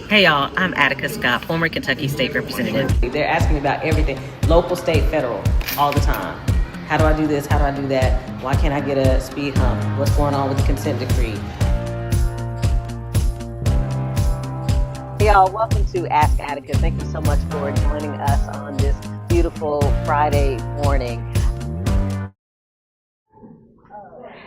Hey y'all, I'm Attica Scott, former Kentucky State Representative. They're asking me about everything, local, state, federal, all the time. How do I do this? How do I do that? Why can't I get a speed hump? What's going on with the consent decree? Hey y'all, welcome to Ask Attica. Thank you so much for joining us on this beautiful Friday morning.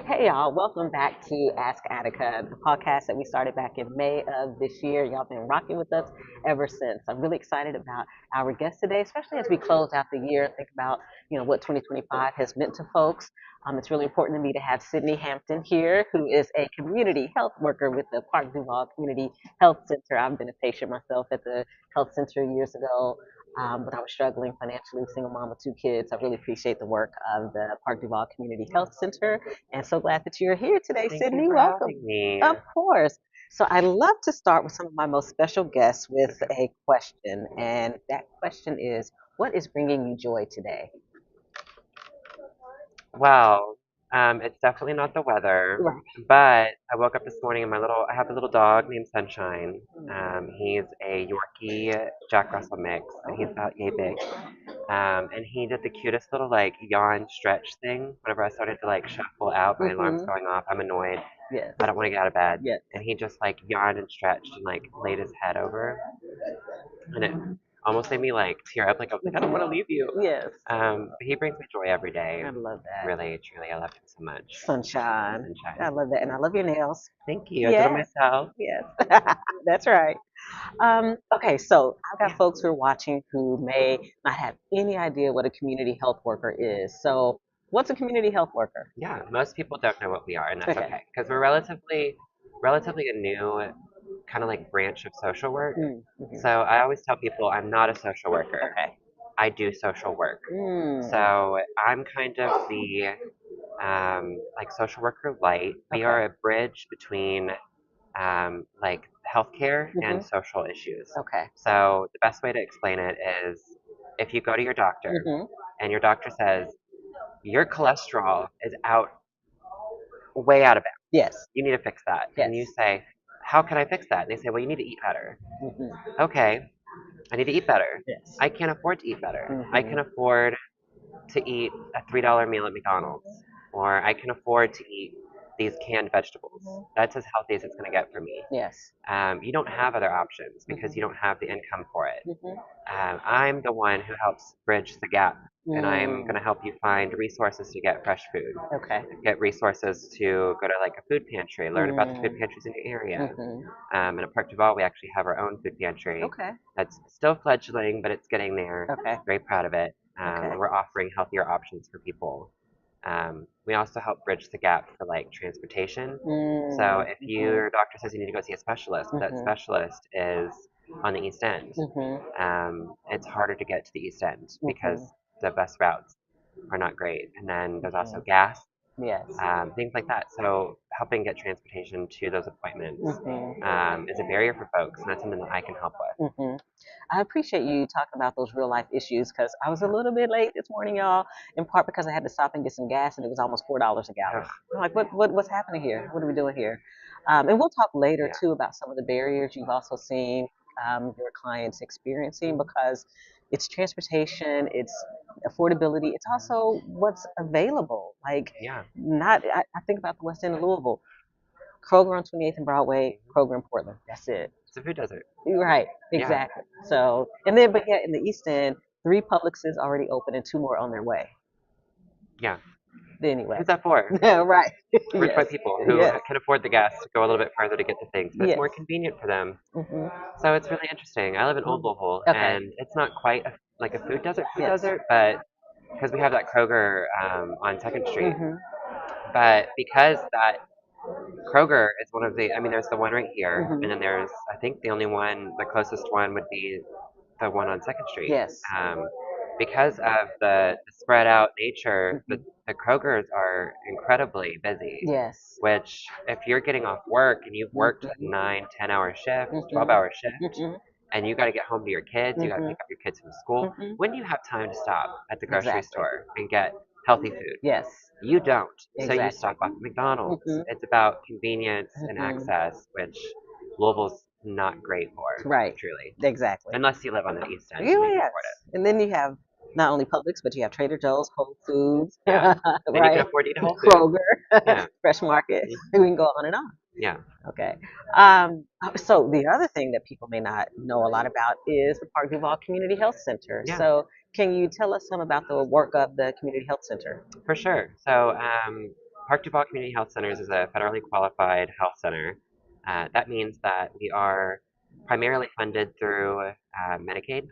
Hey y'all, welcome back to Ask Attica, the podcast that we started back in May of this year. Y'all been rocking with us ever since. I'm really excited about our guest today, especially as we close out the year and think about, what 2025 has meant to folks. It's really important to me to have Sydney Hampton here, who is a community health worker with the Park Duval Community Health Center. I've been a patient myself at the health center years ago. But I was struggling financially, single mom with 2 kids. I really appreciate the work of the Park Duval Community Health Center, and so glad that you're here today, Thank Sydney. you for Welcome. having me. Of course. So I love to start with some of my most special guests with a question, and that question is, what is bringing you joy today? Well, it's definitely not the weather, Right. but I woke up this morning and I have a little dog named Sunshine. He's a Yorkie Jack Russell mix, and he's about yay big. And he did the cutest little like yawn stretch thing whenever I started to like shuffle out, my alarm's going off, I'm annoyed, Yes. I don't want to get out of bed. Yes. And he just like yawned and stretched and like laid his head over, and it almost made me like tear up. Like I was like, I don't want to leave you. Yes. But he brings me joy every day. I love that. Really, truly, I love him so much. Sunshine. Sunshine. I love that. And I love your nails. Thank you. I did it myself. Yes. That's right. Okay, so I've got folks who are watching who may not have any idea what a community health worker is. So, what's a community health worker? Yeah, most people don't know what we are, and that's Okay. okay, because we're relatively a new kind of like branch of social work. So I always tell people I'm not a social worker. Okay. I do social work. So I'm kind of the like social worker light. We are a bridge between like healthcare and social issues. Okay. So the best way to explain it is if you go to your doctor and your doctor says your cholesterol is way out of bounds. Yes. You need to fix that. Yes. And you say, how can I fix that? And they say, well, you need to eat better. Okay, I need to eat better. Yes. I can't afford to eat better. I can afford to eat a $3 meal at McDonald's, or I can afford to eat these canned vegetables. That's as healthy as it's going to get for me. Yes. You don't have other options because you don't have the income for it. I'm the one who helps bridge the gap, and I'm going to help you find resources to get fresh food. Okay. Get resources to go to like a food pantry, learn about the food pantries in your area. And at Park Duval, we actually have our own food pantry. Okay. That's still fledgling, but it's getting there. Okay. Very proud of it. Okay. We're offering healthier options for people. We also help bridge the gap for like transportation. So if your doctor says you need to go see a specialist, that specialist is on the East End. It's harder to get to the East End because the bus routes are not great. And then there's also gas. Yes. Things like that. So helping get transportation to those appointments is a barrier for folks, and that's something that I can help with. I appreciate you talking about those real life issues because I was a little bit late this morning, y'all, in part because I had to stop and get some gas and it was almost $4 a gallon. I'm like, what's happening here? What are we doing here? And we'll talk later too about some of the barriers you've also seen your clients experiencing because it's transportation, it's affordability, it's also what's available. Like, I think about the West End of Louisville, Kroger on 28th and Broadway, Kroger in Portland. That's it. It's a food desert. Right, exactly. So, and then, but in the East End, 3 Publixes already open and 2 more on their way. Yeah. Anyway. Who's that for? Right. Rich white people who can afford the gas to go a little bit further to get to things, but it's more convenient for them. So it's really interesting. I live in Old Louisville, and it's not quite like a food desert, but because we have that Kroger on 2nd Street. But because that Kroger is one of the, I mean, there's the one right here, and then there's, I think the only one, the closest one would be the one on 2nd Street. Yes. Because of the spread out nature, the Krogers are incredibly busy. Yes. Which, if you're getting off work and you've worked a 9, 10-hour shift, 12-hour shift, and you got to get home to your kids, you got to pick up your kids from school, when do you have time to stop at the grocery store and get healthy food? Yes. You don't. So you Exactly. stop off at McDonald's. It's about convenience and access, which Louisville's not great for. Right. Truly. Exactly. Unless you live on the East End. Yeah, You can yes. afford it. And then you have not only Publix, but you have Trader Joe's, Whole Foods, Yeah. Then you right? can afford to eat a Whole Foods. Kroger, Yeah. Fresh Market. Mhm. We can go on and on. Yeah. Okay. So the other thing that people may not know a lot about is the Park Duval Community Health Center. Yeah. So can you tell us some about the work of the Community Health Center? For sure. So Park Duval Community Health Centers is a federally qualified health center. That means that we are primarily funded through Medicaid,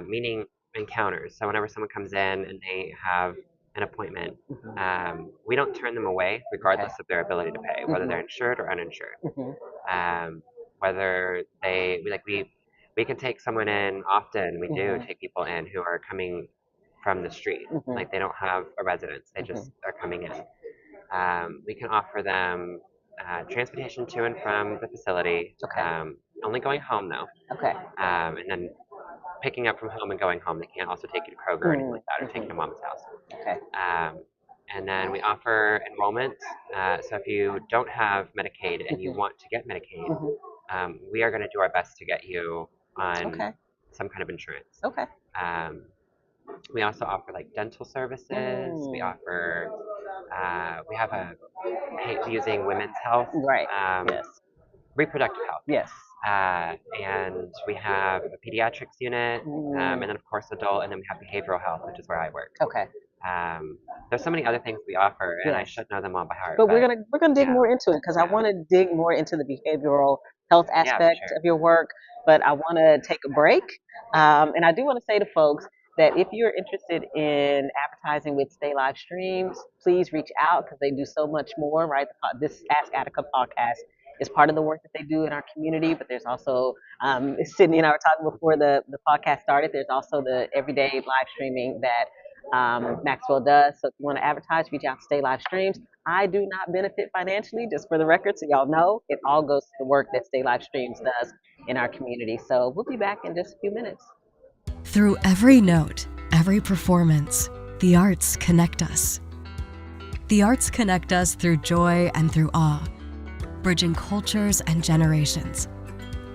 meaning encounters. So whenever someone comes in and they have an appointment, we don't turn them away regardless of their ability to pay, whether they're insured or uninsured. Whether we can take someone in often. We do take people in who are coming from the street, like they don't have a residence, they just are coming in. We can offer them transportation to and from the facility. Only going home though. And then picking up from home and going home. They can't also take you to Kroger or anything like that, or take you to mom's house. And then we offer enrollment. So if you don't have Medicaid and you want to get Medicaid, we are going to do our best to get you on some kind of insurance. We also offer like dental services. We offer, we have using women's health, reproductive health. And we have a pediatrics unit, and then of course adult, and then we have behavioral health, which is where I work. There's so many other things we offer, and I should know them all by heart. But we're gonna dig more into it because I want to dig more into the behavioral health aspect of your work. But I want to take a break, and I do want to say to folks that if you're interested in advertising with Stay Live Streams, please reach out because they do so much more. Right, this Ask Attica podcast is part of the work that they do in our community, but there's also Sydney and I were talking before the podcast started. There's also the everyday live streaming that Maxwell does. So if you want to advertise, reach out to Stay Live Streams. I do not benefit financially, just for the record, so y'all know. It all goes to the work that Stay Live Streams does in our community. So we'll be back in just a few minutes. Through every note, every performance, the arts connect us. The arts connect us through joy and through awe, bridging cultures and generations.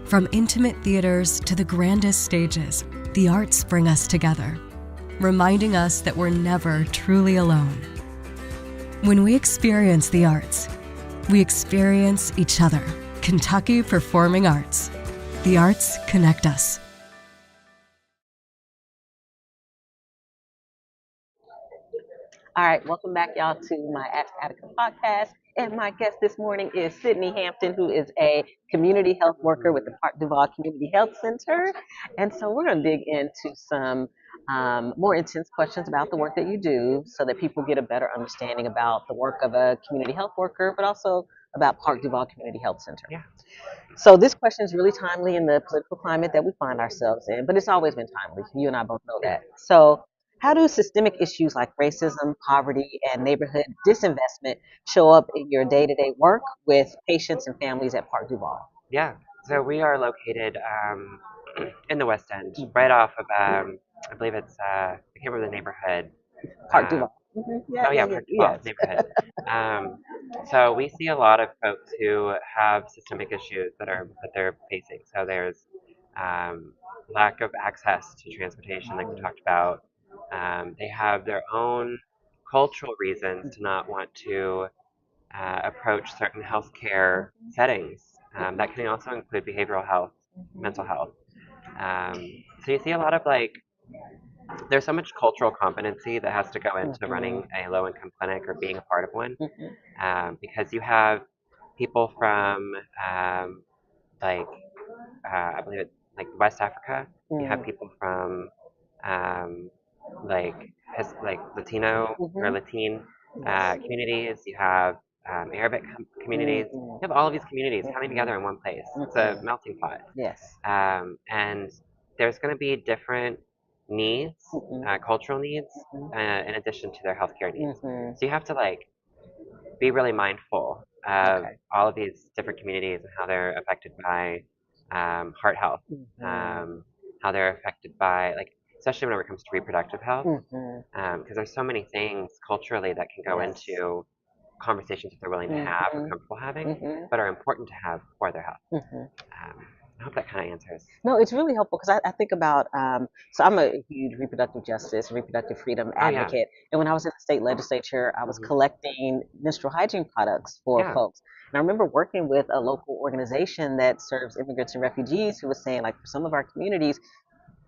From intimate theaters to the grandest stages, the arts bring us together, reminding us that we're never truly alone. When we experience the arts, we experience each other. Kentucky Performing Arts. The arts connect us. All right, welcome back, y'all, to my Ask Attica podcast. And my guest this morning is Sydney Hampton, who is a community health worker with the Park Duval Community Health Center. And so we're going to dig into some more intense questions about the work that you do so that people get a better understanding about the work of a community health worker, but also about Park Duval Community Health Center. So this question is really timely in the political climate that we find ourselves in, but it's always been timely. You and I both know that. So how do systemic issues like racism, poverty, and neighborhood disinvestment show up in your day-to-day work with patients and families at Park Duval? Yeah, so we are located in the West End, right off of, I believe it's, I can't remember the neighborhood. Park Duval. Park Duval neighborhood. So we see a lot of folks who have systemic issues that they're facing. So there's lack of access to transportation, like we talked about. They have their own cultural reasons to not want to approach certain healthcare settings. That can also include behavioral health, mental health. So you see a lot of there's so much cultural competency that has to go into running a low-income clinic or being a part of one, because you have people from I believe it's like West Africa. You have people from Latino or Latin communities. You have Arabic communities. You have all of these communities coming together in one place. It's a melting pot. And there's going to be different needs, cultural needs, in addition to their healthcare needs. So you have to be really mindful of all of these different communities and how they're affected by heart health, how they're affected by especially whenever it comes to reproductive health, because there's so many things culturally that can go into conversations that they're willing to have or comfortable having, but are important to have for their health. I hope that kind of answers. No, it's really helpful because I think about, so I'm a huge reproductive justice, reproductive freedom advocate. And when I was in the state legislature, I was collecting menstrual hygiene products for folks. And I remember working with a local organization that serves immigrants and refugees who was saying, like, for some of our communities,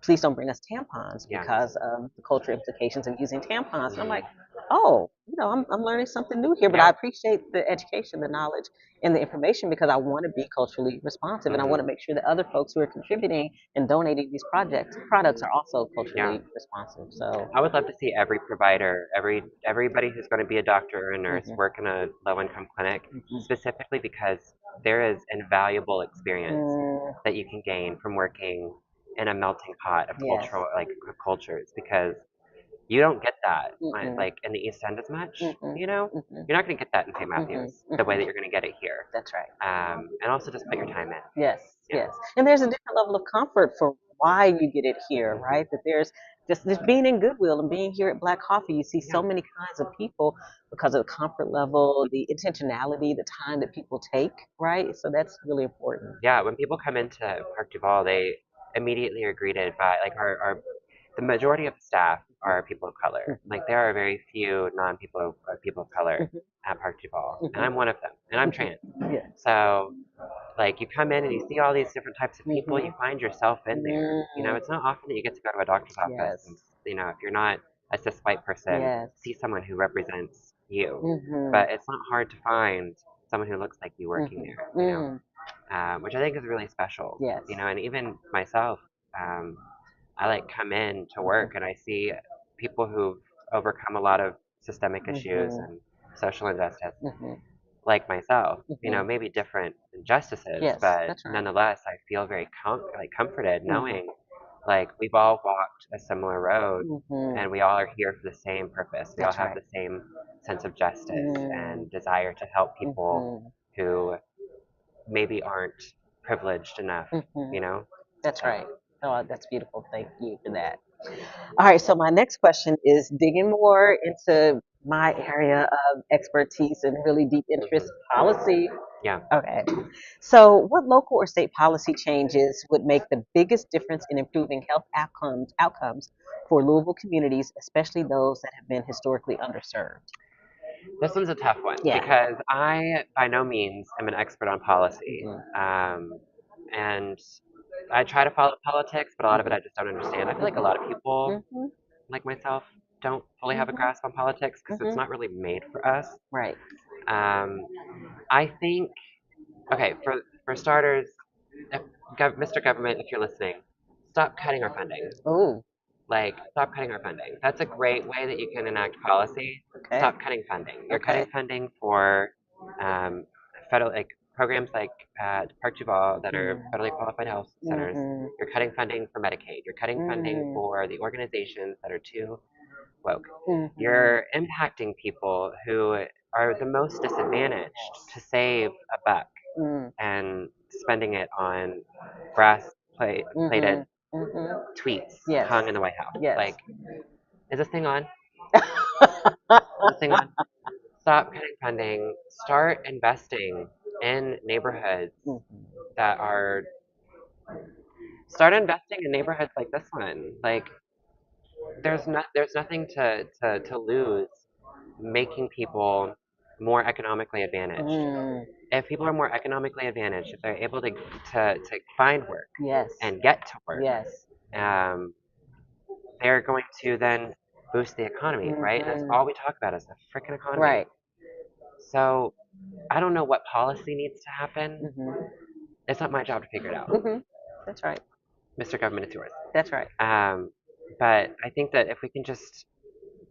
please don't bring us tampons because of the cultural implications of using tampons. And I'm like, oh, I'm learning something new here, but I appreciate the education, the knowledge, and the information because I want to be culturally responsive and I want to make sure that other folks who are contributing and donating these products are also culturally responsive. So I would love to see every provider, everybody who's going to be a doctor or a nurse work in a low-income clinic, specifically because there is invaluable experience that you can gain from working in a melting pot of cultures, because you don't get that like in the East End as much. You're not going to get that in St. Matthews the way that you're going to get it here. That's right. And also just put your time in. Yes. And there's a different level of comfort for why you get it here, right? That there's just being in Goodwill and being here at Black Coffee, you see so many kinds of people because of the comfort level, the intentionality, the time that people take, right? So that's really important. Yeah, when people come into Park Duval, they immediately are greeted by the majority of the staff are people of color. Like there are very few people of color at Park Duval, and I'm one of them, and I'm trans. So like you come in and you see all these different types of people, you find yourself in there. It's not often that you get to go to a doctor's office and if you're not a cis white person, see someone who represents you. But it's not hard to find someone who looks like you working there, which I think is really special. And even myself, I like come in to work and I see people who've overcome a lot of systemic issues and social injustice, like myself. Maybe different injustices, but nonetheless, I feel very comforted knowing like we've all walked a similar road and we all are here for the same purpose. We all have the same sense of justice and desire to help people who maybe aren't privileged enough. That's right. Oh, that's beautiful. Thank you for that. All right, so my next question is digging more into my area of expertise and really deep interest, policy. Okay. So what local or state policy changes would make the biggest difference in improving health outcomes for Louisville communities, especially those that have been historically underserved? This one's a tough one because I, by no means, am an expert on policy. And I try to follow politics, but a lot of it I just don't understand. I feel like a lot of people, like myself, don't fully have a grasp on politics because it's not really made for us. Right. I think, okay, for starters, Mr. Government, if you're listening, stop cutting our funding. Oh. Like, stop cutting our funding. That's a great way that you can enact policy. Stop cutting funding. You're cutting funding for federal, like programs like Park Duval that are federally qualified health centers. You're cutting funding for Medicaid. You're cutting funding for the organizations that are too woke. You're impacting people who are the most disadvantaged to save a buck and spending it on brass-plated tweets hung in the White House. Like, is this thing on? Is this thing on? Stop cutting funding. Start investing in neighborhoods that are. Start investing in neighborhoods like this one. Like, there's nothing to lose making people more economically advantaged. If people are more economically advantaged, if they're able to find work and get to work, they're going to then boost the economy, right? And that's all we talk about is the freaking economy. Right. So I don't know what policy needs to happen. It's not my job to figure it out. That's right. Mr. Government, it's yours. That's right. But I think that if we can just,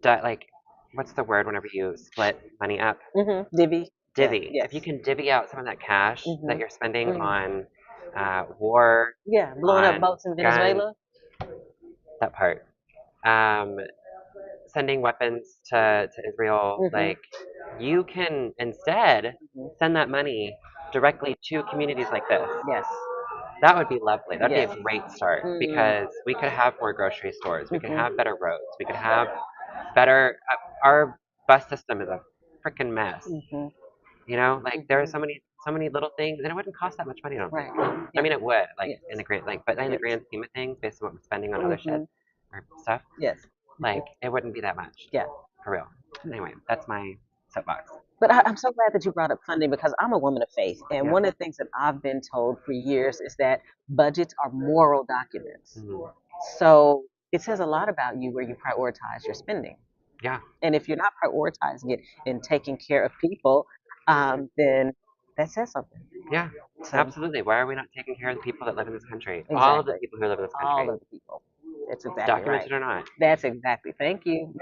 like, what's the word whenever you split money up? Divvy. Divvy. If you can divvy out some of that cash that you're spending on war. Blowing up boats in Venezuela. That part. Sending weapons to Israel. Like, you can instead send that money directly to communities like this. That would be lovely. That'd be a great start because we could have more grocery stores. We could have better roads. We could have better. Our bus system is a freaking mess. Mhm. You know, like there are so many little things, and it wouldn't cost that much money, I don't think. I mean, it would, like Yes. in the grand, like, but in the Yes. grand scheme of things, based on what we're spending on other shit or stuff, Yes. like it wouldn't be that much. Yeah. For real. Anyway, that's my soapbox. But I'm so glad that you brought up funding because I'm a woman of faith. And one of the things that I've been told for years is that budgets are moral documents. Mhm. So it says a lot about you where you prioritize your spending. Yeah. And if you're not prioritizing it and taking care of people, then that says something. Yeah, So, absolutely. Why are we not taking care of the people that live in this country? All of the exactly. people who live in this All country, of the people. That's exactly right. documented or not. That's exactly. Thank you.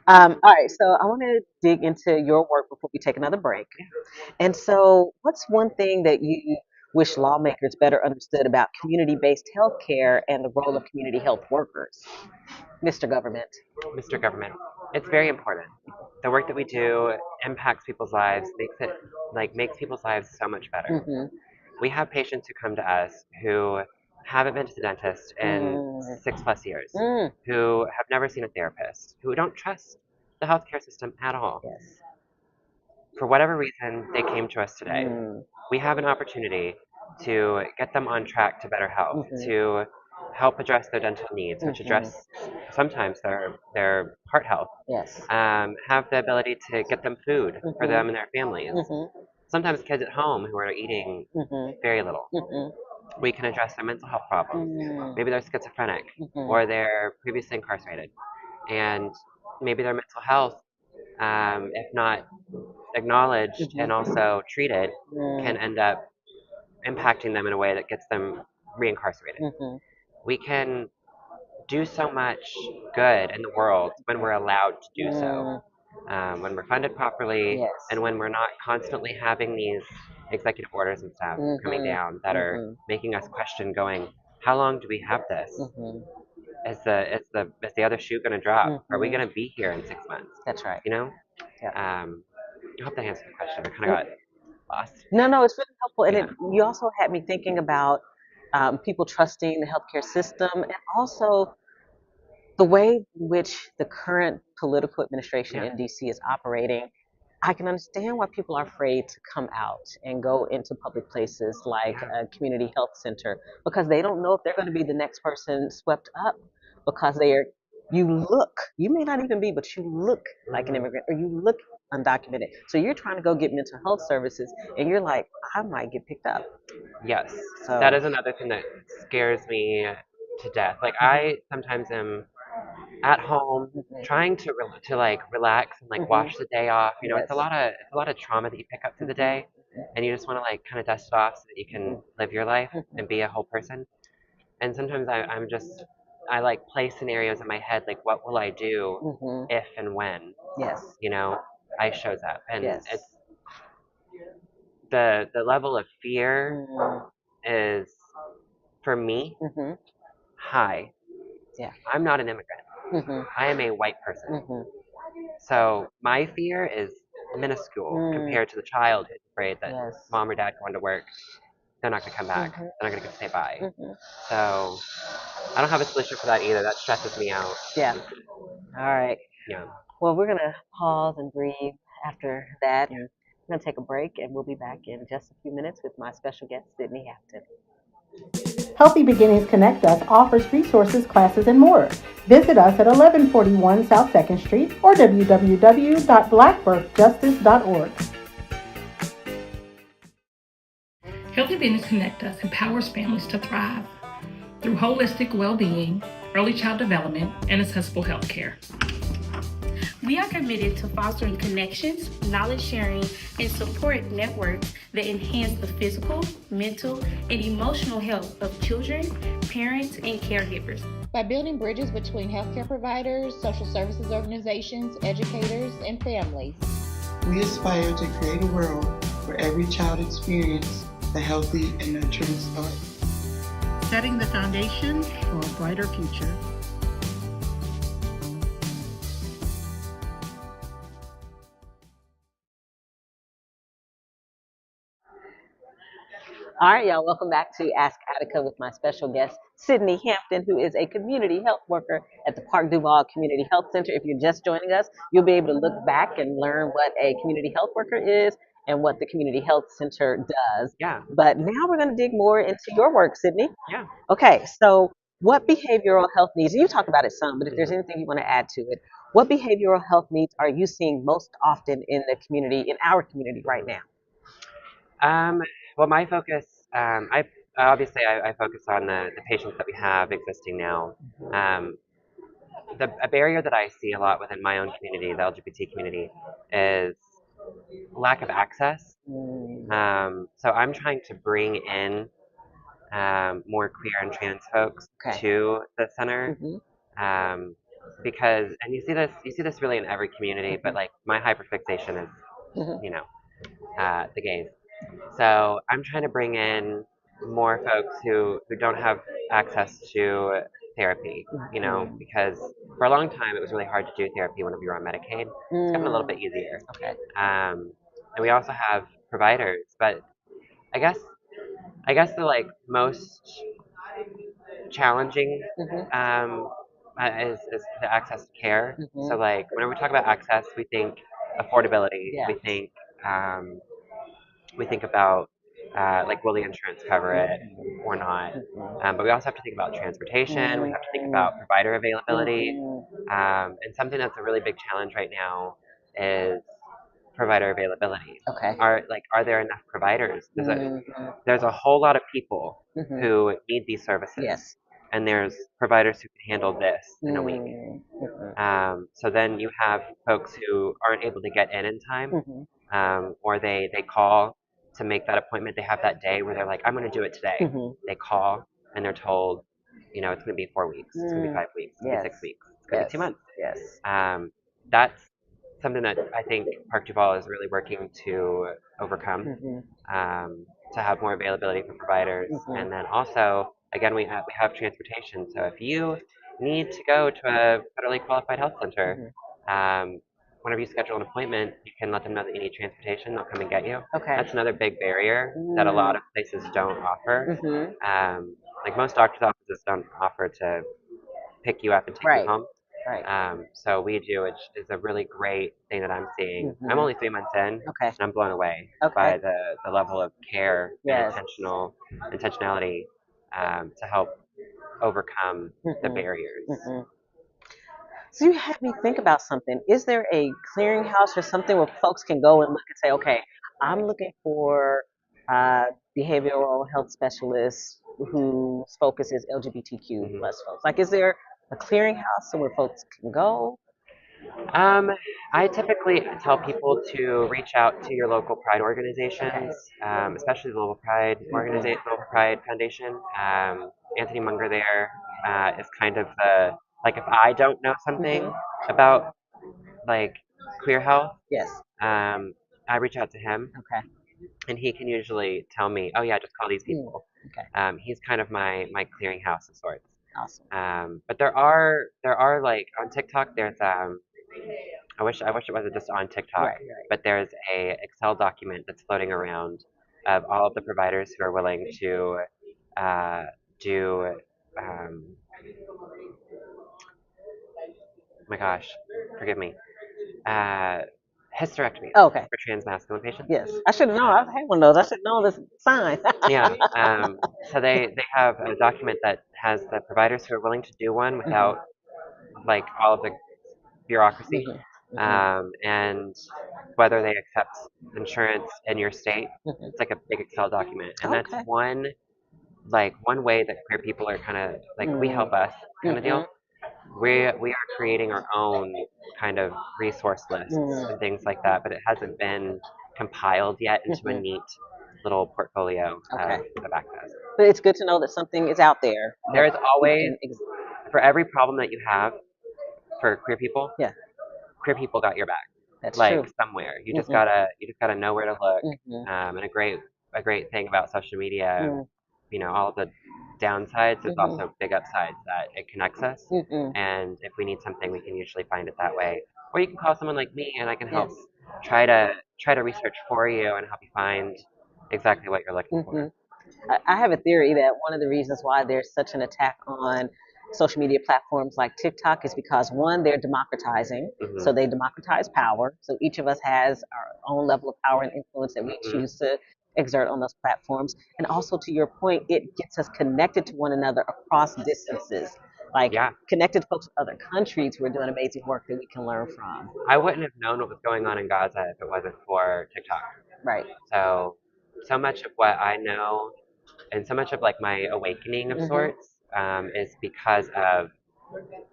All right. So I want to dig into your work before we take another break. And so, what's one thing that you wish lawmakers better understood about community-based health care and the role of community health workers, Mr. Government? Mr. Government, it's very important. The work that we do impacts people's lives, makes people's lives so much better. Mm-hmm. We have patients who come to us who haven't been to the dentist in 6+ years, who have never seen a therapist, who don't trust the healthcare system at all. Yes. For whatever reason, they came to us today. We have an opportunity to get them on track to better health, to help address their dental needs, which address sometimes their heart health. Yes. Have the ability to get them food for them and their families. Sometimes kids at home who are eating very little. We can address their mental health problems. Maybe they're schizophrenic or they're previously incarcerated. And maybe their mental health, if not acknowledged and also treated, can end up impacting them in a way that gets them reincarcerated. We can do so much good in the world when we're allowed to do so. When we're funded properly, and when we're not constantly having these executive orders and stuff coming down that are making us question, going, how long do we have this? Is the other shoe going to drop? Are we going to be here in 6 months? That's right. You know? Yeah. I hope that answered the question. I kind of got lost. No, it's really helpful. And you also had me thinking about people trusting the healthcare system and also the way in which the current political administration in DC is operating. I can understand why people are afraid to come out and go into public places like a community health center because they don't know if they're going to be the next person swept up because you may not even be, but you look like an immigrant or you look undocumented. So you're trying to go get mental health services and you're like, I might get picked up. Yes, So that is another thing that scares me to death. Like I sometimes am at home trying to like relax and like wash the day off. You know, it's a lot of trauma that you pick up through the day, and you just want to like kind of dust it off so that you can live your life and be a whole person. And sometimes I like play scenarios in my head like, what will I do if and when you know ICE shows up, and it's the level of fear is for me high. I'm not an immigrant. I am a white person. So my fear is minuscule compared to the child who's afraid that mom or dad going to work, they're not going to come back. They're not going to get to say bye. So I don't have a solution for that either. That stresses me out. Yeah. All right. Yeah. Well, we're going to pause and breathe after that. We're going to take a break, and we'll be back in just a few minutes with my special guest, Sydni Hampton. Healthy Beginnings Connect Us offers resources, classes, and more. Visit us at 1141 South 2nd Street or www.blackbirthjustice.org. Healthy Beginnings Connect Us empowers families to thrive through holistic well-being, early child development, and accessible health care. We are committed to fostering connections, knowledge sharing, and support networks that enhance the physical, mental, and emotional health of children, parents, and caregivers. By building bridges between healthcare providers, social services organizations, educators, and families, we aspire to create a world where every child experiences a healthy and nurturing start. Setting the foundation for a brighter future. All right, y'all, welcome back to Ask Attica with my special guest, Sydney Hampton, who is a community health worker at the Park Duval Community Health Center. If you're just joining us, you'll be able to look back and learn what a community health worker is and what the Community Health Center does. Yeah. But now we're going to dig more into your work, Sydney. Yeah. Okay, so what behavioral health needs, and you talked about it some, but if there's anything you want to add to it, what behavioral health needs are you seeing most often in the community, in our community right now? Well, my focus, I obviously I focus on the patients that we have existing now. A barrier that I see a lot within my own community, the LGBT community, is lack of access. So I'm trying to bring in more queer and trans folks to the center. Because, and you see this really in every community, but like my hyperfixation is, you know, the gays. So I'm trying to bring in more folks who don't have access to therapy, you know, because for a long time it was really hard to do therapy whenever you're on Medicaid. It's gotten a little bit easier. And we also have providers, but I guess the like most challenging is the access to care. So like whenever we talk about access, we think affordability. We think about like will the insurance cover it or not? But we also have to think about transportation. We have to think about provider availability. And something that's a really big challenge right now is provider availability. Are there enough providers? There's a whole lot of people who need these services. And there's providers who can handle this in a week. So then you have folks who aren't able to get in time, or they call to make that appointment. They have that day where they're like, I'm going to do it today. They call and they're told, you know, it's going to be 4 weeks, it's going to be 5 weeks, it's going to be 6 weeks, it's going to be 2 months. That's something that I think Park Duval is really working to overcome, to have more availability for providers. And then also, again, we have transportation. So if you need to go to a federally qualified health center, whenever you schedule an appointment, you can let them know that you need transportation. They'll come and get you. That's another big barrier that a lot of places don't offer. Like most doctor's offices don't offer to pick you up and take you home. So we do, which is a really great thing that I'm seeing. I'm only 3 months in, and I'm blown away by the level of care and intentionality to help overcome the barriers. So you had me think about something. Is there a clearinghouse or something where folks can go and look and say, okay, I'm looking for behavioral health specialists whose focus is LGBTQ plus folks? Like, is there a clearinghouse where folks can go? I typically tell people to reach out to your local pride organizations, especially the local pride local pride foundation. Anthony Munger there is kind of the, like, if I don't know something about like queer health, I reach out to him, and he can usually tell me, oh yeah, just call these people. He's kind of my clearinghouse of sorts. But there are like on TikTok, there's I wish it wasn't just on TikTok, but there's a Excel document that's floating around of all of the providers who are willing to do. My gosh, forgive me. Hysterectomy for trans masculine patients. I should have known. I've had one of those. I should know this sign. So they have a document that has the providers who are willing to do one without like all of the bureaucracy, and whether they accept insurance in your state. It's like a big Excel document, and that's one way that queer people are kind of like we help us kind of deal. We are creating our own kind of resource lists and things like that, but it hasn't been compiled yet into a neat little portfolio of access. But it's good to know that something is out there. There is always, for every problem that you have for queer people, queer people got your back. That's like true. Somewhere. You just gotta know where to look. And a great thing about social media, you know, all the downsides, there's also big upsides that it connects us. And if we need something, we can usually find it that way. Or you can call someone like me, and I can help try to research for you and help you find exactly what you're looking for. I have a theory that one of the reasons why there's such an attack on social media platforms like TikTok is because one, they're democratizing, so they democratize power. So each of us has our own level of power and influence that we choose to exert on those platforms. And also, to your point, it gets us connected to one another across distances. Like connected to folks in other countries who are doing amazing work that we can learn from. I wouldn't have known what was going on in Gaza if it wasn't for TikTok. Right. So much of what I know and so much of like my awakening of sorts is because of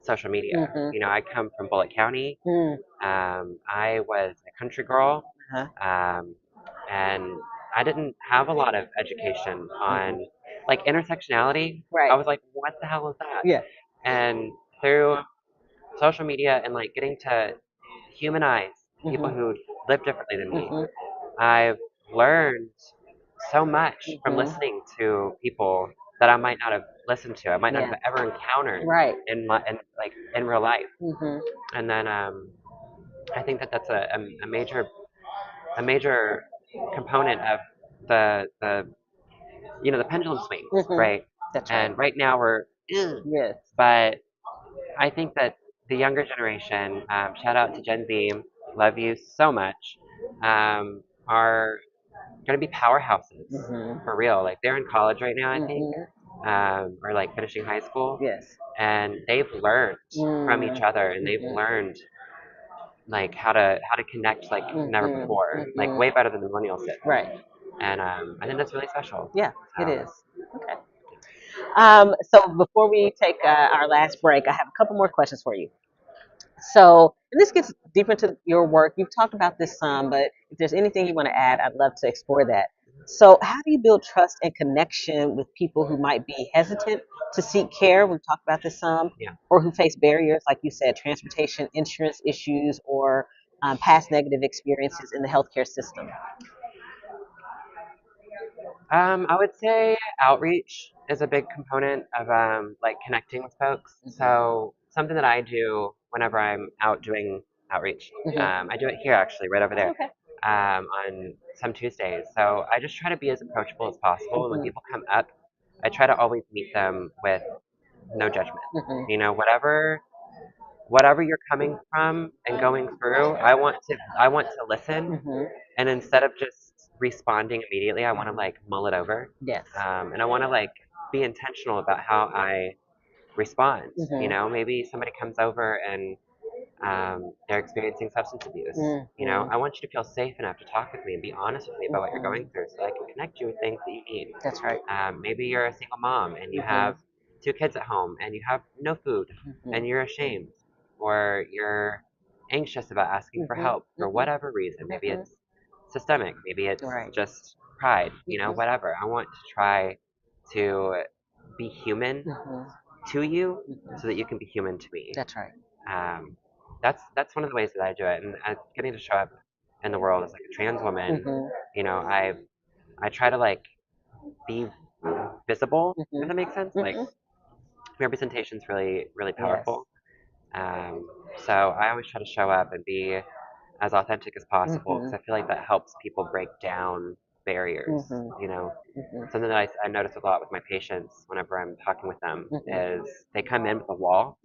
social media. You know, I come from Bullitt County. I was a country girl, and I didn't have a lot of education on like intersectionality. Right. I was like, what the hell is that? Yeah. And through social media and like getting to humanize people who live differently than me, I've learned so much from listening to people that I might not have listened to. I might not have ever encountered in real life. And then I think that that's a major component of the the pendulum swings, right? That's right. And right now we're but I think that the younger generation, shout out to Gen Z, love you so much, are going to be powerhouses for real. Like they're in college right now, I think, or like finishing high school. Yes. And they've learned from each other, and they've learned like how to connect like never before, like way better than the millennials did. Right. And I think that's really special. Yeah, it is. Okay. So before we take our last break, I have a couple more questions for you. So, and this gets deeper into your work. You've talked about this some, but if there's anything you want to add, I'd love to explore that. So, how do you build trust and connection with people who might be hesitant to seek care? We've talked about this some, or who face barriers, like you said, transportation, insurance issues, or past negative experiences in the healthcare system. I would say outreach is a big component of like connecting with folks. So something that I do whenever I'm out doing outreach, I do it here actually, right over there, on some Tuesdays. So I just try to be as approachable as possible, and when people come up, I try to always meet them with no judgment. You know, whatever you're coming from and going through, I want to listen, and instead of just responding immediately, I want to like mull it over. Yes. And I want to like be intentional about how I respond. You know, maybe somebody comes over and they're experiencing substance abuse. You know, I want you to feel safe enough to talk with me and be honest with me about what you're going through, so that I can connect you with things that you need. That's right. Maybe you're a single mom and you have 2 kids at home and you have no food and you're ashamed, or you're anxious about asking for help for whatever reason. Maybe it's systemic, maybe it's just pride, you know, whatever. I want to try to be human to you so that you can be human to me. That's right. That's one of the ways that I do it, and getting to show up in the world as like a trans woman. You know, I try to like be visible, if that makes sense. Like representation's really powerful. So I always try to show up and be as authentic as possible, because I feel like that helps people break down barriers. You know, something that I notice a lot with my patients whenever I'm talking with them is they come in with a wall.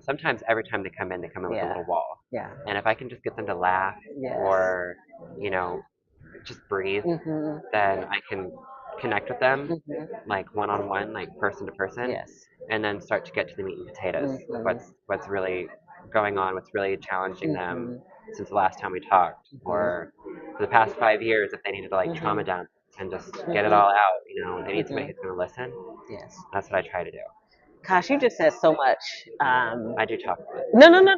Sometimes every time they come in with a little wall. Yeah. And if I can just get them to laugh or, you know, just breathe, then I can connect with them like one-on-one, like person to person, and then start to get to the meat and potatoes of what's really going on, what's really challenging them since the last time we talked, or for the past 5 years, if they needed to like trauma dump and just get it all out, you know, they need somebody who's going to listen. Yes. That's what I try to do. Gosh, you just said so much. I do talk. No, not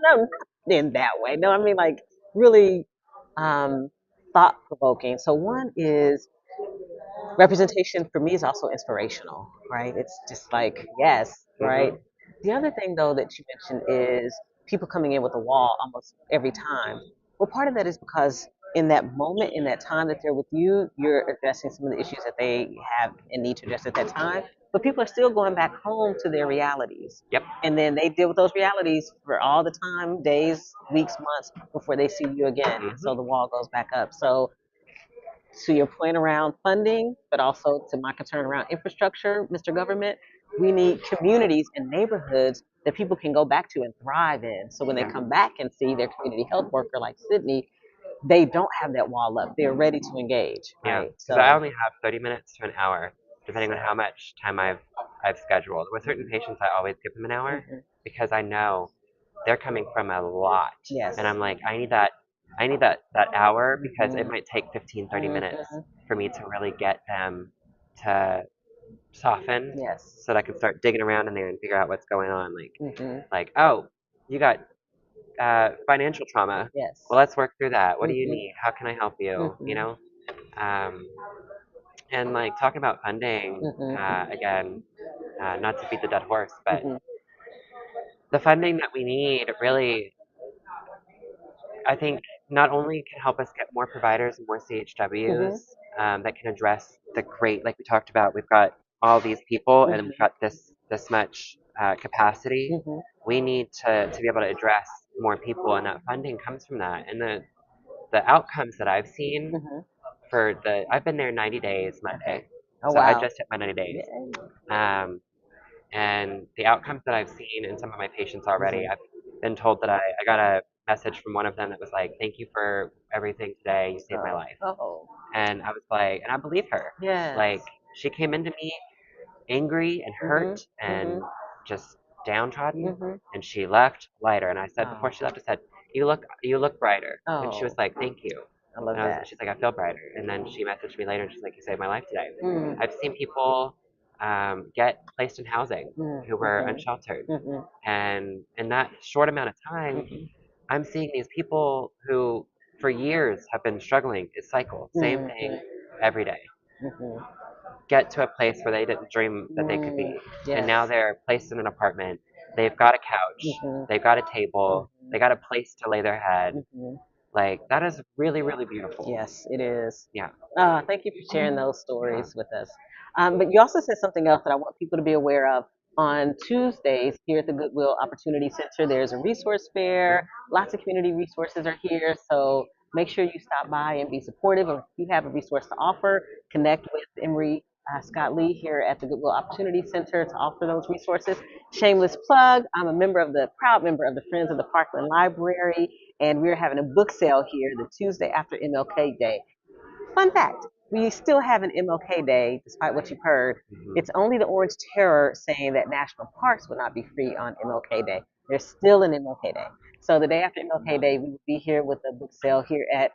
in that way. No, I mean like really thought provoking. So one is representation for me is also inspirational, right? It's just like yes, right. The other thing though that you mentioned is people coming in with a wall almost every time. Well, part of that is because in that moment, in that time that they're with you, you're addressing some of the issues that they have and need to address at that time. But people are still going back home to their realities. Yep. And then they deal with those realities for all the time, days, weeks, months, before they see you again. So the wall goes back up. So to your point around funding, but also to my concern around infrastructure, Mr. Government, we need communities and neighborhoods that people can go back to and thrive in. So when they come back and see their community health worker like Sydney, they don't have that wall up. They're ready to engage. Yeah, Right. because I only have 30 minutes to an hour, depending on how much time I've scheduled. With certain patients, I always give them an hour because I know they're coming from a lot. Yes. And I'm like, I need that hour because it might take 15, 30 minutes for me to really get them to soften. Yes. So that I can start digging around in there and figure out what's going on. Like, oh, you got financial trauma. Yes. Well, let's work through that. What do you need? How can I help you? You know? And like talking about funding, again, not to beat the dead horse, but the funding that we need really, I think, not only can help us get more providers and more CHWs that can address the great, like we talked about, we've got all these people and we've got this much capacity. We need to be able to address more people, and that funding comes from that. And the outcomes that I've seen I've been there 90 days Monday. Oh, so wow. I just hit my 90 days. And the outcomes that I've seen in some of my patients already, I've been told that I got a message from one of them that was like, thank you for everything today, you saved my life. And I was like, and I believe her. Yes. Like, she came into me angry and hurt and just downtrodden, and she left lighter. And I said before she left, I said, you look brighter. And she was like, thank you. I love that. She's like, I feel brighter. And then she messaged me later and she's like, you saved my life today. I've seen people get placed in housing who were unsheltered. And in that short amount of time, I'm seeing these people who for years have been struggling. It's cycle, same thing every day. Get to a place where they didn't dream that they could be. Yes. And now they're placed in an apartment. They've got a couch. They've got a table. They got a place to lay their head. Like, that is really, really beautiful. Yes, it is. Yeah. Thank you for sharing those stories with us. But you also said something else that I want people to be aware of. On Tuesdays here at the Goodwill Opportunity Center, there's a resource fair. Lots of community resources are here, so make sure you stop by and be supportive. If you have a resource to offer, connect with Emery Scott Lee here at the Goodwill Opportunity Center to offer those resources. Shameless plug, I'm a proud member of the Friends of the Parkland Library, and we're having a book sale here the Tuesday after MLK Day. Fun fact, we still have an MLK Day, despite what you've heard. It's only the Orange Terror saying that national parks would not be free on MLK Day. There's still an MLK Day. So the day after MLK Day, we will be here with a book sale here at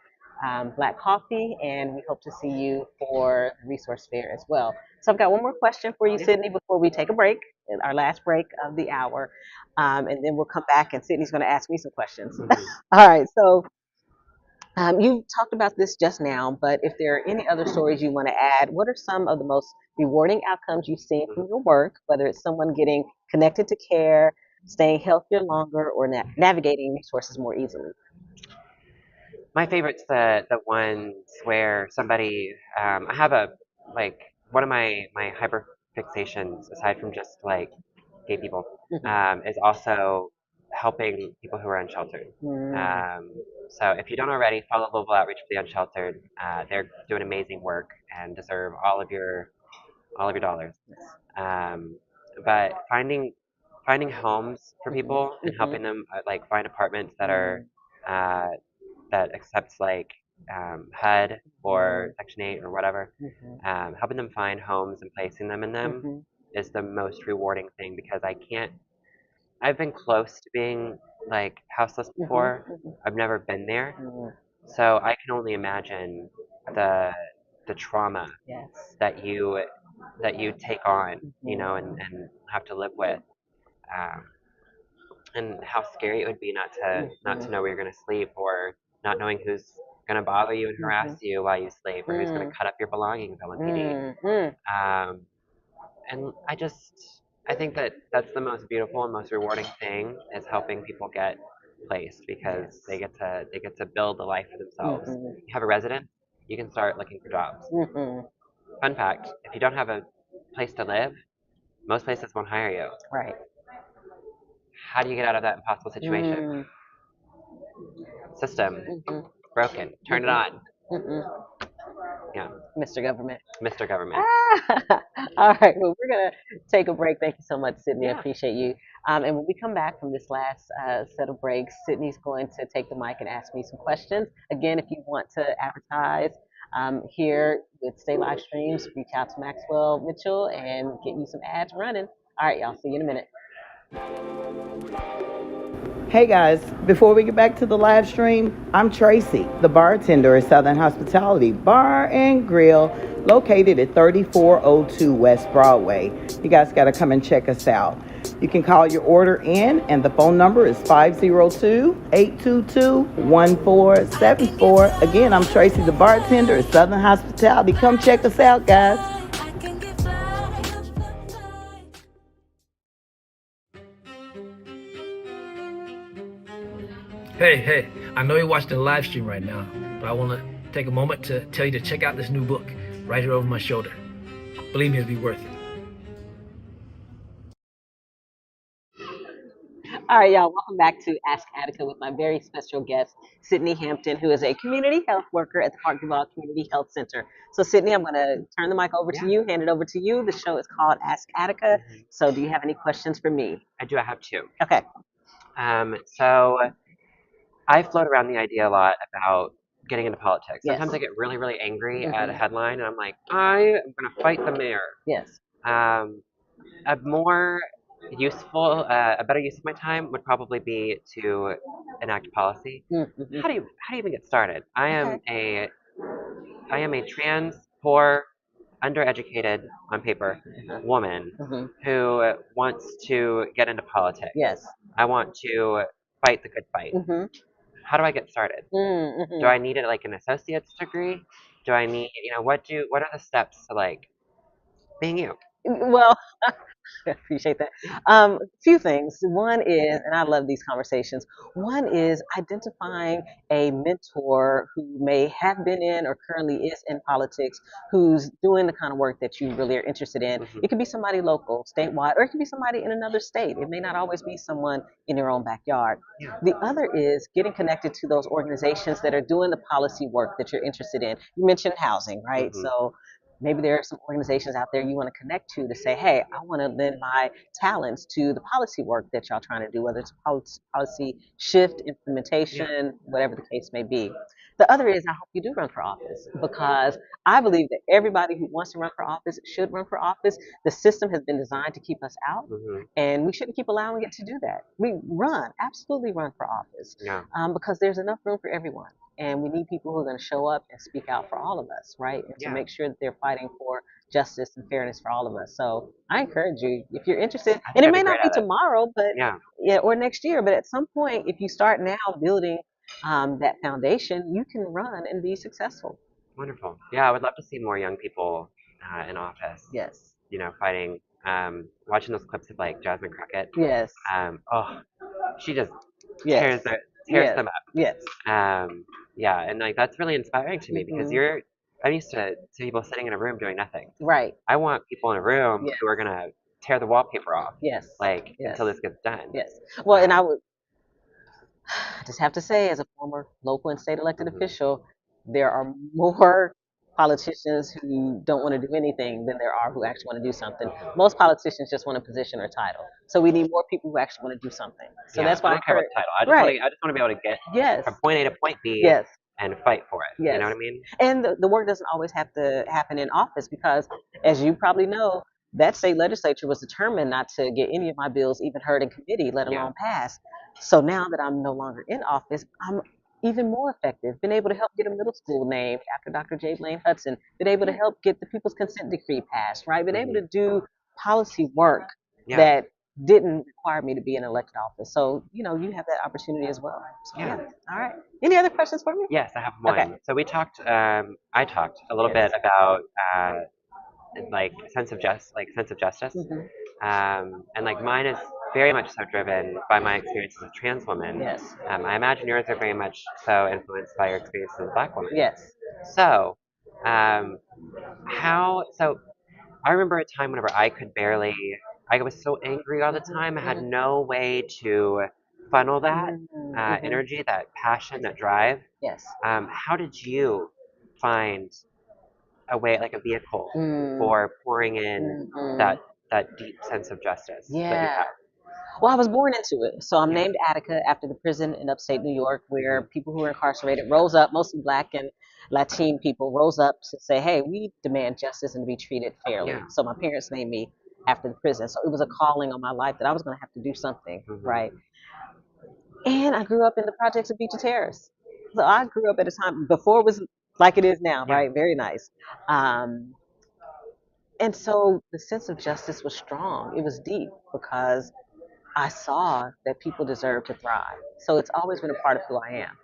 Black Coffee, and we hope to see you for the resource fair as well. So I've got one more question for you, Sydney, before we take a break, our last break of the hour. And then we'll come back, and Sydney's going to ask me some questions. All right, so you talked about this just now, but if there are any other stories you want to add, what are some of the most rewarding outcomes you've seen from your work, whether it's someone getting connected to care, staying healthier longer, or navigating resources more easily? My favorite's the ones where somebody, I have one of my hyperfixations, aside from just like gay people, is also helping people who are unsheltered. So if you don't already, follow Global Outreach for the Unsheltered. They're doing amazing work and deserve all of your dollars. But finding homes for people and helping them find apartments that are that accepts HUD or Section 8 or whatever, helping them find homes and placing them in them is the most rewarding thing, because I've been close to being houseless before. I've never been there. So I can only imagine the trauma that you take on, and have to live with. And how scary it would be not to know where you're going to sleep, or not knowing who's going to bother you and harass you while you sleep, or who's going to cut up your belongings on PD. And I think that that's the most beautiful and most rewarding thing, is helping people get placed, because they get to build a life for themselves. You have a residence, you can start looking for jobs. Fun fact, if you don't have a place to live, most places won't hire you. Right. How do you get out of that impossible situation? System broken. Turn it on. Yeah. Mr. Government. Mr. Government. All right. Well, we're going to take a break. Thank you so much, Sydney. Yeah. I appreciate you. And when we come back from this last set of breaks, Sydney's going to take the mic and ask me some questions. Again, if you want to advertise here with Stay Live Streams, reach out to Maxwell Mitchell and get you some ads running. All right, y'all. See you in a minute. Hey guys, before we get back to the live stream, I'm Tracy, the bartender at Southern Hospitality Bar and Grill, located at 3402 West Broadway. You guys got to come and check us out. You can call your order in, and the phone number is 502-822-1474. Again, I'm Tracy, the bartender at Southern Hospitality. Come check us out, guys. Hey, I know you're watching the live stream right now, but I want to take a moment to tell you to check out this new book right here over my shoulder. Believe me, it'll be worth it. All right, y'all, welcome back to Ask Attica with my very special guest, Sydney Hampton, who is a community health worker at the Park Duval Community Health Center. So, Sydney, I'm going to turn the mic over to you, hand it over to you. The show is called Ask Attica. So, do you have any questions for me? I do. I have two. Okay. So I float around the idea a lot about getting into politics. Sometimes I get really, really angry at a headline, and I'm like, I am going to fight the mayor. Yes. A more useful, a better use of my time would probably be to enact policy. Mm-hmm. How do you even get started? I am a trans, poor, undereducated on paper woman who wants to get into politics. Yes. I want to fight the good fight. How do I get started? Do I need like an associate's degree? Do I need, what are the steps to like being you? Well, I appreciate that. A few things. One is, and I love these conversations, one is identifying a mentor who may have been in or currently is in politics, who's doing the kind of work that you really are interested in. It could be somebody local, statewide, or it could be somebody in another state. It may not always be someone in your own backyard. The other is getting connected to those organizations that are doing the policy work that you're interested in. You mentioned housing, right? So maybe there are some organizations out there you want to connect to say, hey, I want to lend my talents to the policy work that y'all trying to do, whether it's policy shift, implementation, whatever the case may be. The other is I hope you do run for office, because I believe that everybody who wants to run for office should run for office. The system has been designed to keep us out, and we shouldn't keep allowing it to do that. We absolutely run for office, because there's enough room for everyone. And we need people who are going to show up and speak out for all of us, right? And to make sure that they're fighting for justice and fairness for all of us. So I encourage you, if you're interested, and it may not be tomorrow, but or next year, but at some point, if you start now building that foundation, you can run and be successful. Wonderful. Yeah, I would love to see more young people in office. Yes. Fighting. Watching those clips of like Jasmine Crockett. Yes. She just tears them up. Yes. Yeah, and like that's really inspiring to me because I'm used to people sitting in a room doing nothing. Right. I want people in a room who are gonna tear the wallpaper off. Yes. Until this gets done. Yes. Well, and I would just have to say, as a former local and state elected official, there are more politicians who don't want to do anything than there are who actually want to do something. Most politicians just want a position or title. So we need more people who actually want to do something. So that's why I don't care about the title. I just want to be able to get from point A to point B and fight for it. You know what I mean? And the work doesn't always have to happen in office because, as you probably know, that state legislature was determined not to get any of my bills even heard in committee, let alone passed. So now that I'm no longer in office, I'm even more effective. Been able to help get a middle school named after Dr. J. Blaine Hudson. Been able to help get the People's Consent Decree passed, right? Been able to do policy work that didn't require me to be in an elected office. So, you have that opportunity as well. So, all right. Any other questions for me? Yes, I have one. Okay. So we talked, I talked a little bit about sense of justice. And like mine is very much so driven by my experience as a trans woman. Yes. I imagine yours are very much so influenced by your experience as a Black woman. Yes. So, so I remember a time whenever I was so angry all the time. I had no way to funnel that energy, that passion, that drive. Yes. How did you find a way, like a vehicle for pouring in that deep sense of justice that you have. Well, I was born into it. So I'm named Attica after the prison in upstate New York where people who were incarcerated rose up, mostly Black and Latine people, rose up to say, hey, we demand justice and to be treated fairly. So my parents named me after the prison. So it was a calling on my life that I was going to have to do something, right? And I grew up in the projects of Beach Terrace. So I grew up at a time before it was like it is now, right? Very nice. And so the sense of justice was strong. It was deep because I saw that people deserve to thrive. So it's always been a part of who I am.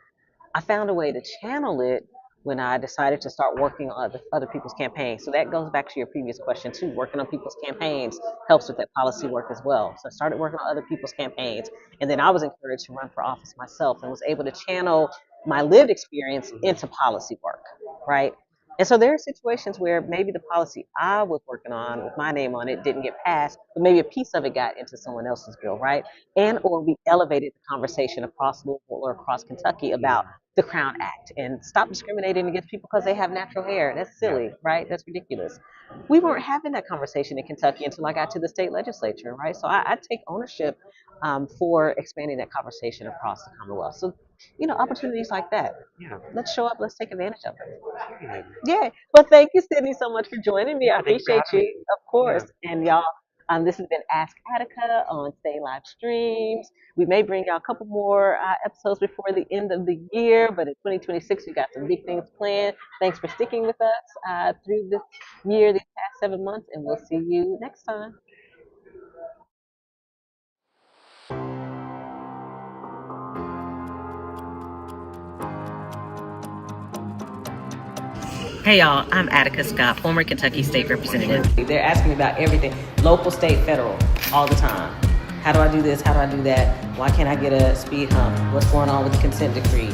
I found a way to channel it when I decided to start working on other people's campaigns. So that goes back to your previous question too. Working on people's campaigns helps with that policy work as well. So I started working on other people's campaigns, and then I was encouraged to run for office myself and was able to channel my lived experience into policy work, right? And so there are situations where maybe the policy I was working on with my name on it didn't get passed, but maybe a piece of it got into someone else's bill, right? And or we elevated the conversation across Louisville or across Kentucky about the Crown Act and stop discriminating against people because they have natural hair. That's silly, right? That's ridiculous. We weren't having that conversation in Kentucky until I got to the state legislature, right? So I take ownership for expanding that conversation across the Commonwealth. So, opportunities like that. Let's show up. Let's take advantage of it. Yeah. Well, thank you, Sydney, so much for joining me. I appreciate you, of course. And y'all, this has been Ask Attica on Stay Live Streams. We may bring y'all a couple more episodes before the end of the year, but in 2026, we got some big things planned. Thanks for sticking with us through this year, these past 7 months, and we'll see you next time. Hey y'all, I'm Attica Scott, former Kentucky State Representative. They're asking me about everything, local, state, federal, all the time. How do I do this? How do I do that? Why can't I get a speed hump? What's going on with the consent decree?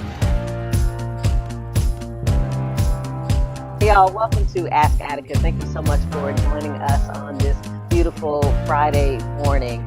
Hey y'all, welcome to Ask Attica. Thank you so much for joining us on this beautiful Friday morning.